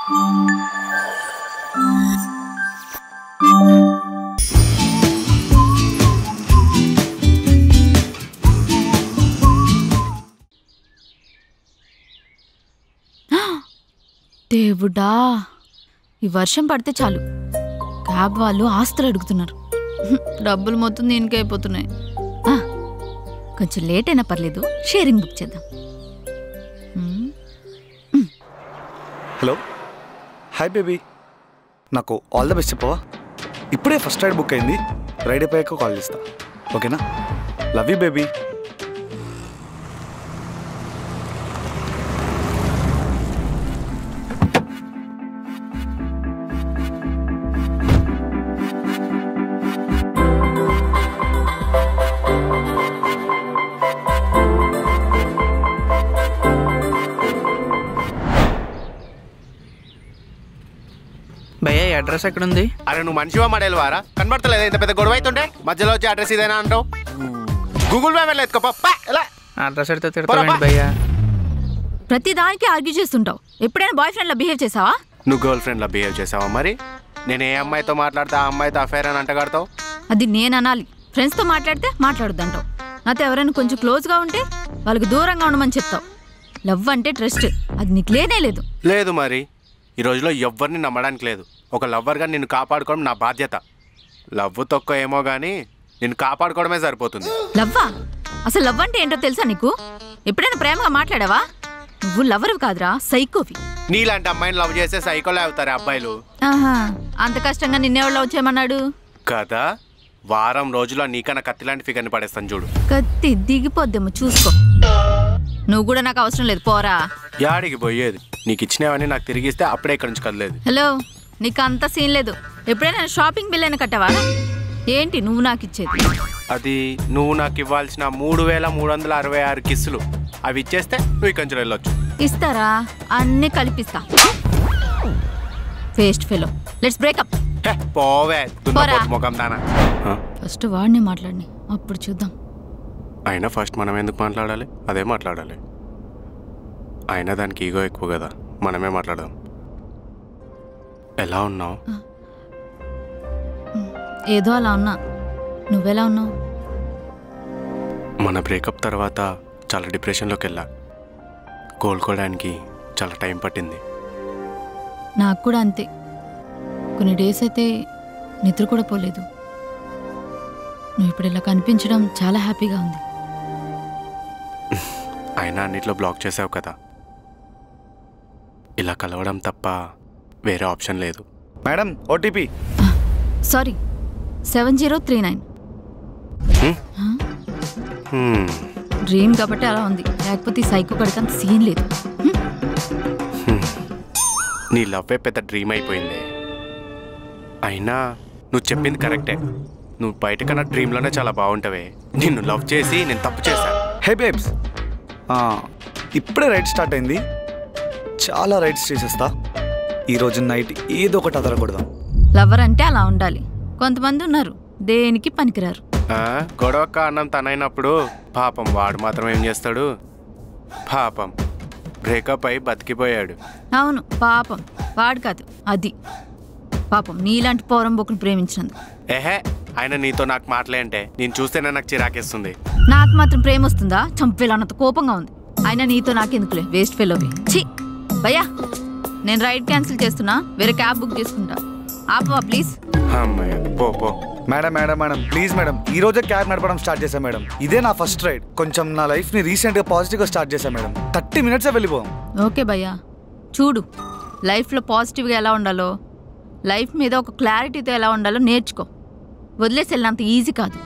దేవుడా, ఈ వర్షం పడితే చాలు క్యాబ్ వాళ్ళు ఆస్తులు అడుగుతున్నారు. డబ్బులు మొత్తం దీనికి అయిపోతున్నాయి. కొంచెం లేట్ అయినా పర్లేదు, షేరింగ్ బుక్ చేద్దాం. Hello, hi baby. నాకు ఆల్ ద బెస్ట్ చెప్పవా? ఇప్పుడే ఫస్ట్ రైడ్ బుక్ అయింది. రైడ్ అయిపోయాక కాల్ చేస్తా, ఓకేనా? Love you baby. భయ్యా, ఈ అడ్రస్ ఎక్కడుంది? అరే నువ్వు మనిషివా మడేలువారా? కనబడతలేదు, ఇంత పెద్ద గొడవ అవుతుంటే మధ్యలో వచ్చి అడ్రస్ ఇదేనా అంటావు? గూగుల్ మ్యాప్ వెళ్ళి ఎత్తుకోపా. అడ్రస్ ఎడితే తిడతావేంటి భయ్యా? ప్రతి దానికి ఆర్గ్యూ చేస్తుంటావు. ఎప్పుడైనా బాయ్ ఫ్రెండ్ లా బిహేవ్ చేసావా? నువ్వు గర్ల్ ఫ్రెండ్ లా బిహేవ్ చేసావా? మరి నేను ఏ అమ్మాయితో మాట్లాడితే ఆ అమ్మాయితో అఫైర్ అని అంటగడతావు? అది నేను అనాలి. ఫ్రెండ్స్తో మాట్లాడితే మాట్లాడొద్దంటావు. నాతో ఎవరైనా కొంచెం క్లోజ్గా ఉంటే వాళ్ళకి దూరంగా ఉండమని చెప్తావు. లవ్ అంటే ట్రస్ట్, అది నీకు లేనే లేదు. లేదు, మరి ఈ రోజులో ఎవ్వరిని నమ్మడానికి లేదు. ఒక లవ్వర్గా నిన్ను కాపాడుకోవడం నా బాధ్యత. లవ్ తక్కువ ఏమో కానీ నిన్ను కాపాడుకోవడమే సరిపోతుంది. లవ్వా? అసలు లవ్ అంటే ఏంటో తెలుసా నీకు? ఎప్పుడైనా ప్రేమగా మాట్లాడావా? నువ్వు లవ్వరు కాదురా, సైకోవి. నీలాంటి అమ్మాయిని లవ్ చేస్తే సైకోలే అవుతారు అబ్బాయిలు. ఆహా, అంత కష్టంగా నిన్నెవరు లవ్ చేయమన్నాడు కదా? వారం రోజుల్లో నీకన్నా కత్తి లాంటి ఫిగర్ని పడేస్తాను చూడు. కత్తి దిగిపోద్దేమో చూసుకో. నువ్వు కూడా నాకు అవసరం లేదు, పోరా. యాడికి పోయేది? నీకు ఇచ్చినవన్నీ నాకు తిరిగిస్తే అప్పుడే ఇక్కడ నుంచి కదలేదు. హలో, నీకు అంత సీన్ లేదు. ఎప్పుడైనా షాపింగ్ బిల్ అయినా కట్టావా? ఏంటి నువ్వు నాకు ఇచ్చేది? అది నువ్వు నాకు ఇవ్వాల్సిన 3366 కిస్సులు. అవి ఇచ్చేస్తే నువ్వు ఇక్కడి నుంచి వెళ్ళొచ్చు. ఇస్తారా? అన్నీ కలిపిస్తా. Waste fellow, let's breakup. పోవే ముఖం దానా. ఫస్ట్ వాడిని మాట్లాడిని, అప్పుడు చూద్దాం. అయినా ఫస్ట్ మనం ఎందుకు మాట్లాడాలి? అదే మాట్లాడాలి. అయినా దానికి ఈగో ఎక్కువ కదా, మనమే మాట్లాడదాం. ఎలా ఉన్నావు? ఏదో అలా ఉన్నా. నువ్వెలా ఉన్నావు? మన బ్రేకప్ తర్వాత చాలా డిప్రెషన్లోకి వెళ్ళా. కోలుకోవడానికి చాలా టైం పట్టింది. నాకు కూడా అంతే. కొన్ని డేస్ అయితే నిద్ర కూడా పోలేదు. నువ్వు ఇప్పుడు ఇలా కనిపించడం చాలా హ్యాపీగా ఉంది. అయినా అన్నిట్లో బ్లాక్ చేసావు కదా, ఇలా కలవడం తప్ప వేరే ఆప్షన్ లేదు. Madam, OTP. సారీ, 7039. డ్రీమ్ కాబట్టి అలా ఉంది, లేకపోతే సైకో కడికి అంత సీన్ లేదు. నీ లవ్వే పెద్ద డ్రీమ్ అయిపోయింది. అయినా నువ్వు చెప్పింది కరెక్టే. నువ్వు బయటకన్నా డ్రీమ్లోనే చాలా బాగుంటావే. నిన్ను లవ్ చేసి నేను తప్పు చేశాను. హే బేబ్స్, ఇప్పుడే రైడ్ స్టార్ట్ అయింది. చాలా రైడ్స్ చేసేస్తా. ఈరోజు నైట్ ఏదో ఒకటి అదరకూడదాం. లవర్ అంటే అలా ఉండాలి. కొంతమంది ఉన్నారు దేనికి పనికిరారు. గొడవ కారణం తనైనప్పుడు పాపం వాడు మాత్రం ఏం చేస్తాడు? పాపం బ్రేకప్ అయి బతికిపోయాడు. అవును, పాపం వాడు కాదు, అది పాపం నీలాంటి పోరం బొక్కును ప్రేమించినందుకు. ఏహే, ఆయన నీతో నాకు మాటలేంటే నేను చూస్తేనే నాకు చిరాకేస్తుంది. నాకు మాత్రం ప్రేమ వస్తుందా? చంపేలానంత కోపంగా ఉంది. అయినా నీతో నాకెందుకులే, వేస్ట్ ఫెలోవి. ఛీ భయ్యా, నేను రైడ్ క్యాన్సిల్ చేస్తున్నా, వేరే క్యాబ్ బుక్ చేసుకుంటా. ఆపవా ప్లీజ్? పో. Madam madam madam please madam, ఈ రోజే క్యాబ్ నడపడం స్టార్ట్ చేశాను మేడం. ఇదే నా ఫస్ట్ రైడ్. కొంచెం నా లైఫ్ని రీసెంట్గా పాజిటివ్గా స్టార్ట్ చేశాను మేడం. 30 minutes వెళ్ళిపోయాం. ఓకే భయ్యా, చూడు లైఫ్లో పాజిటివ్గా ఎలా ఉండాలో, లైఫ్ మీద ఒక క్లారిటీతో ఎలా ఉండాలో నేర్చుకో. వదిలేసి వెళ్ళినంత ఈజీ కాదు.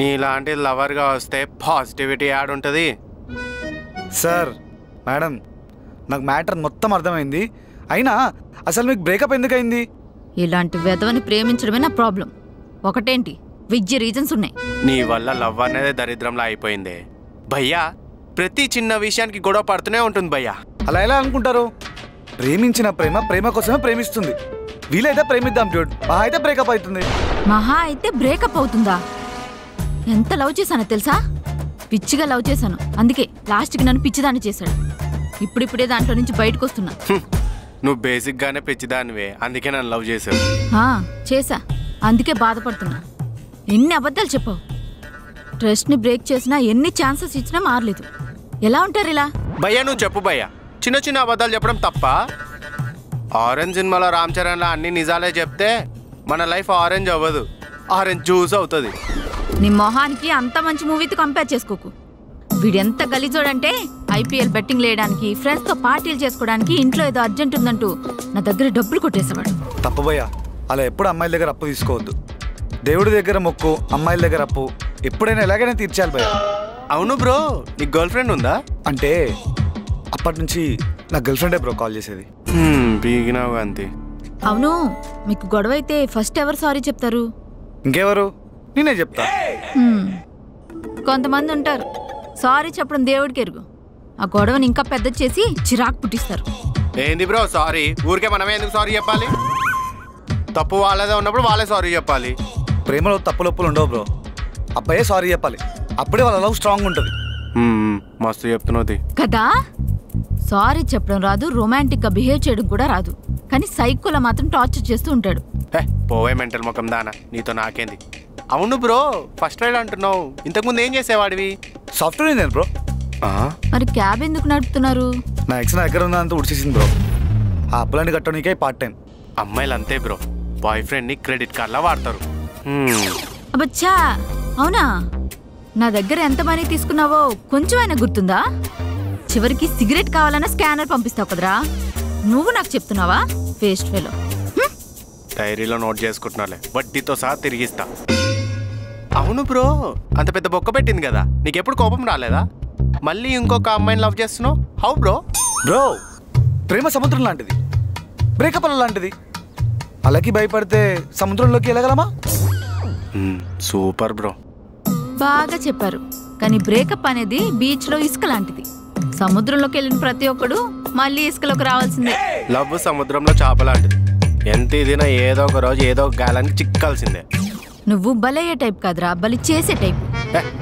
నీలాంటి లవర్గా వస్తే పాజిటివిటీ యాడ్ ఉంటుంది. సార్ మేడం, నాకు మ్యాటర్ మొత్తం అర్థమైంది. అయినా అసలు మీకు బ్రేకప్ ఎందుకు అయింది? ఇలాంటి వెధవని ప్రేమించడమే నా ప్రాబ్లం. ఒకటేంటి, విజ్జి రీజన్స్ ఉన్నాయి. నీ వల్ల లవ్ అనేది దరిద్రంలా అయిపోయింది భయ్యా. ప్రతి చిన్న విషయానికి గొడవ పడుతూనే ఉంటుంది భయ్యా. అలా ఎలా అనుకుంటారు? ప్రేమించిన ప్రేమ కోసమే ప్రేమిస్తుంది. వీలైతే ప్రేమిద్దాం డ్యూడ్, మహా అయితే బ్రేకప్ అవుతుంది. మహా అయితే బ్రేకప్ అవుతుందా? ఎంత లవ్ చేశానో తెలుసా? పిచ్చిగా లవ్ చేశాను, అందుకే లాస్ట్కి నన్ను పిచ్చిదాన్ని చేశాడు. ఇప్పుడిప్పుడే దాంట్లో నుంచి బయటకు వస్తున్నా. నువ్వు బేసిక్గానే పిచ్చిదానివే, అందుకే నన్ను లవ్ చేసావు. చేసా, అందుకే బాధపడుతున్నా. ఎన్ని అబద్ధాలు చెప్పావు. ట్రస్ట్ని బ్రేక్ చేసినా, ఎన్ని ఛాన్సెస్ ఇచ్చినా మారలేదు. ఎలా ఉంటారు ఇలా? భయ్యా నువ్వు చెప్పు భయ్యా, చిన్న చిన్న అబద్ధాలు చెప్పడం తప్ప? ఆరెంజ్ సినిమాలో రామ్ చరణ్లా అన్ని నిజాలే చెప్తే మన లైఫ్ ఆరెంజ్ అవ్వదు, ఆరెంజ్ జ్యూస్ అవుతుంది. నీ మొహానికి అంత మంచి మూవీతో కంపేర్ చేసుకోకు. వీడెంత గలీజోడంటే ఐపీఎల్ బెట్టింగ్ లేయడానికి, ఫ్రెండ్స్తో పార్టీలు చేసుకోవడానికి ఇంట్లో ఏదో అర్జెంట్ ఉందంటూ నా దగ్గర డబ్బులు కొట్టేసేవాడు. తప్పు భయ్యా, అలా ఎప్పుడు అమ్మాయిల దగ్గర అప్పు తీసుకోవద్దు. దేవుడి దగ్గర మొక్కు, అమ్మాయిల దగ్గర అప్పు ఎప్పుడైనా ఎలాగైనా తీర్చాలి భయ్యా. అవును బ్రో, నీకు గర్ల్ ఫ్రెండ్ ఉందా? అంటే అప్పటి నుంచి నా గర్ల్ ఫ్రెండే బ్రో కాల్ చేసేది. బీగినావు అంతే. అవును, మీకు గొడవ అయితే ఫస్ట్ ఎవరు సారీ చెప్తారు? ఇంకెవరు? నేనే చెప్తా. కొంతమంది ఉంటారు సారీ చెప్పడం దేవుడికి ఎరుగు, ఆ గొడవని ఇంకా పెద్ద చేసి చిరాకు పుట్టిస్తారు. ఏంది బ్రో సారీ? ఊరికే మనమే ఎందుకు సారీ చెప్పాలి? తప్పు వాళ్ళదే ఉన్నప్పుడు వాళ్ళే సారీ చెప్పాలి. ప్రేమలో తప్పులొప్పులు ఉండవు బ్రో, అబ్బాయే సారీ చెప్పాలి. అప్పుడే వాళ్ళ లవ్ స్ట్రాంగ్ ఉంటుంది. మస్తు చెప్తున్నది కదా. సారీ చెప్పడం రాదు, రొమాంటిక్గా బిహేవ్ చేయడం కూడా రాదు, కానీ సైకోలో మాత్రం టార్చర్ చేస్తూ ఉంటాడు. పోవే మెంటల్ ముఖం దానా, నీతో నాకేంది? అవును బ్రో, ఫస్ట్ రైడ్ అంటున్నావు, ఇంతకుముందు ఏం చేసేవాడివి? Software engineer bro. మరి క్యాబ్ ఎందుకు నడుపుతున్నారు? నా ఎక్స్ నా దగ్గర ఉన్నదంతా ఉడిచేసింది బ్రో, ఆ అప్పులన్నీ కట్టడానికే పార్ట్ టైం. అమ్మాయిలు అంతే బ్రో, బాయ్ ఫ్రెండ్ని క్రెడిట్ కార్డ్లా వాడతారు. అబ్బచ్చా, అవునా? నా దగ్గర ఎంత మనీ తీసుకున్నావో కొంచెం అయినా గుర్తుందా? చివరికి సిగరెట్ కావాలన్నా స్కానర్ పంపిస్తావు కదరా. నువ్వు నాకు చెప్తున్నావా? Waste fellow. డైరీలో నోట్ చేసుకుంటున్నాలే, వడ్డీతో సహా తిరిగిస్తా. అవును బ్రో, అంత పెద్ద బొక్క పెట్టింది కదా, నీకెప్పుడు కోపం రాలేదా? మళ్ళీ ఇంకొక అమ్మాయిని లవ్ చేస్తున్నావు, హౌ బ్రో? బ్రో, ప్రేమ సముద్రం లాంటిది, బ్రేకప్ లాంటిది. అలాగే భయపడితే సముద్రంలోకి వెళ్ళగలమా? సూపర్ బ్రో, బాగా చెప్పారు. కానీ బ్రేకప్ అనేది బీచ్లో ఇసుక లాంటిది. సముద్రంలోకి వెళ్ళిన ప్రతి ఒక్కడు మళ్ళీ ఇసుకలోకి రావాల్సిందే. లవ్ సముద్రంలో చేప లాంటిది, ఎంత ఇదినా ఏదో ఒక రోజు ఏదో ఒక గాలానికి చిక్కాల్సిందే. నువ్వు బలయ్యే టైప్ కాదురా, బలి చేసే టైప్.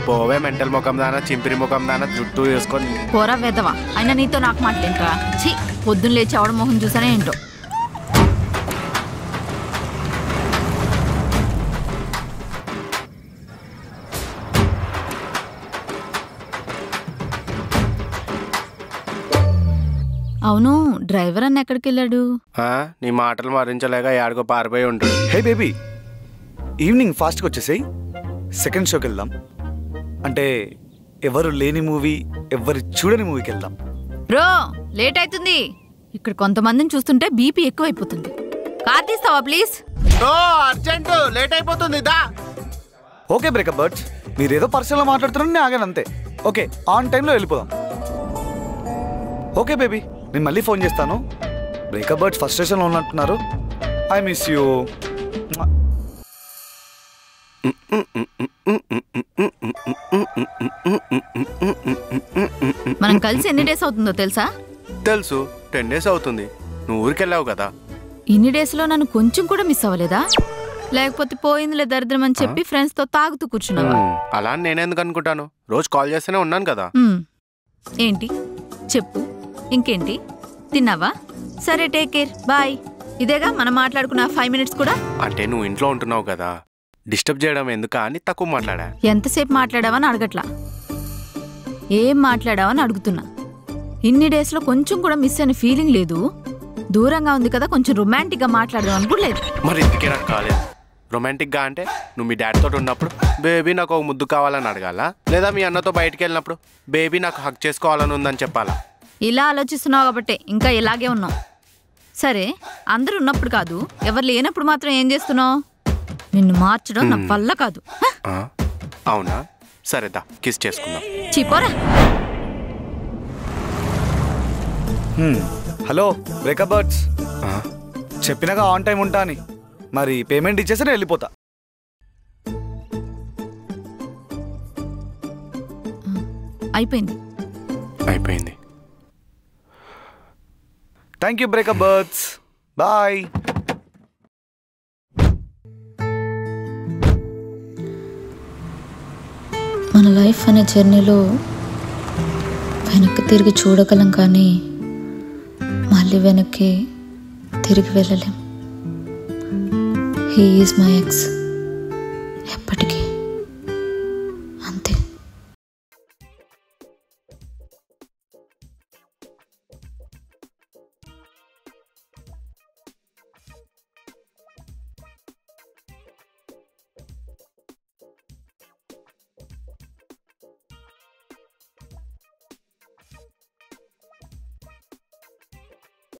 పోవే మెంటల్ ముఖం దానా, చింపిరి ముఖం దానా, జుట్టు వేసుకొని పోరా వెదవా. అయినా నీతో నాకు మాట్లాడేంట్రా? ఛీ, పొద్దున్న లేచి అవడ మొహం చూసానే ఏంటో. అవును, డ్రైవర్ అన్న ఎక్కడికి వెళ్ళాడు? నీ మాటలు మరించలేక యాడికో పారిపోయి ఉంటాడు. హే బేబీ, ఈవినింగ్ ఫాస్ట్గా వచ్చేసాయి, సెకండ్ షోకి వెళ్దాం. అంటే ఎవరు లేని మూవీ, ఎవరు చూడని మూవీకి వెళ్దాం. బ్రో లేట్ అవుతుంది. ఇక్కడ కొంతమందిని చూస్తుంటే బీపీ ఎక్కువైపోతుంది. కార్ తీస్తావా ప్లీజ్? అర్జెంట్, లేట్ అయిపోతుంది. ఓకే బ్రేకప్ బర్డ్స్, మీరేదో పర్సనల్గా మాట్లాడుతున్నారని నేను ఆగాను అంతే. ఓకే, ఆన్ టైంలో వెళ్ళిపోదాం. ఓకే బేబీ, నేను మళ్ళీ ఫోన్ చేస్తాను. బ్రేకప్ బర్డ్స్ ఫస్ట్ స్టేషన్లో ఉన్నట్టున్నారు. I miss you. మనం కలిసి ఎన్ని డేస్ అవుతుందో తెలుసా? తెలుసు, 10 days అవుతుంది. నువ్వు ఊరికెళ్ళావు కదా. ఇన్ని డేస్లో నన్ను కొంచెం కూడా మిస్ అవ్వలేదా? లేకపోతే పోయిందిలే దరిద్రం అని చెప్పి ఫ్రెండ్స్తో తాగుతూ కూర్చున్నావా? అలా నేనెందుకు అనుకుంటాను, రోజు కాల్ చేస్తూనే ఉన్నాను కదా. ఏంటి చెప్పు, ఇంకేంటి? తిన్నావా? సరే, టేక్ కేర్, బాయ్. ఇదేగా మనం మాట్లాడుకున్న 5 minutes కూడా. అంటే నువ్వు ఇంట్లో ఉంటున్నావు కదా, డిస్టర్బ్ చేయడం ఎందుకా అని తక్కువ మాట్లాడా. ఎంతసేపు మాట్లాడావని అడగట్లా, ఏం మాట్లాడావని అడుగుతున్నా. ఇన్ని డేస్లో కొంచెం కూడా మిస్ అయిన ఫీలింగ్ లేదు. దూరంగా ఉంది కదా, కొంచెం రొమాంటిక్గా మాట్లాడదాం అని కూడా లేదు. మరి ఇందుకే నాకు కాలేదు. రొమాంటిక్గా అంటే నువ్వు మీ డాడీ తోటి ఉన్నప్పుడు బేబీ నాకు ఒక ముద్దు కావాలని అడగాలా, లేదా మీ అన్నతో బయటికి వెళ్ళినప్పుడు బేబీ నాకు హక్ చేసుకోవాలని ఉందని చెప్పాలా? ఇలా ఆలోచిస్తున్నావు కాబట్టే ఇంకా ఇలాగే ఉన్నావు. సరే, అందరూ ఉన్నప్పుడు కాదు, ఎవరు లేనప్పుడు మాత్రం ఏం చేస్తున్నావు? నిన్ను మార్చడం నా వల్ల కాదు. అవునా? సరేదా, కిస్ చేసుకుందాం. చీపోరా. హలో బ్రేకప్ బర్డ్స్, చెప్పినాక ఆన్ టైం ఉంటా అని. మరి పేమెంట్ ఇచ్చేసి నేను వెళ్ళిపోతా. అయిపోయింది. Thank you breakup birds, bye. మన లైఫ్ అనే జర్నీలో వెనక్కి తిరిగి చూడగలం, కానీ మళ్ళీ వెనక్కి తిరిగి వెళ్ళలేం. హీ ఈజ్ మై ఎక్స్ ఎప్పటికీ.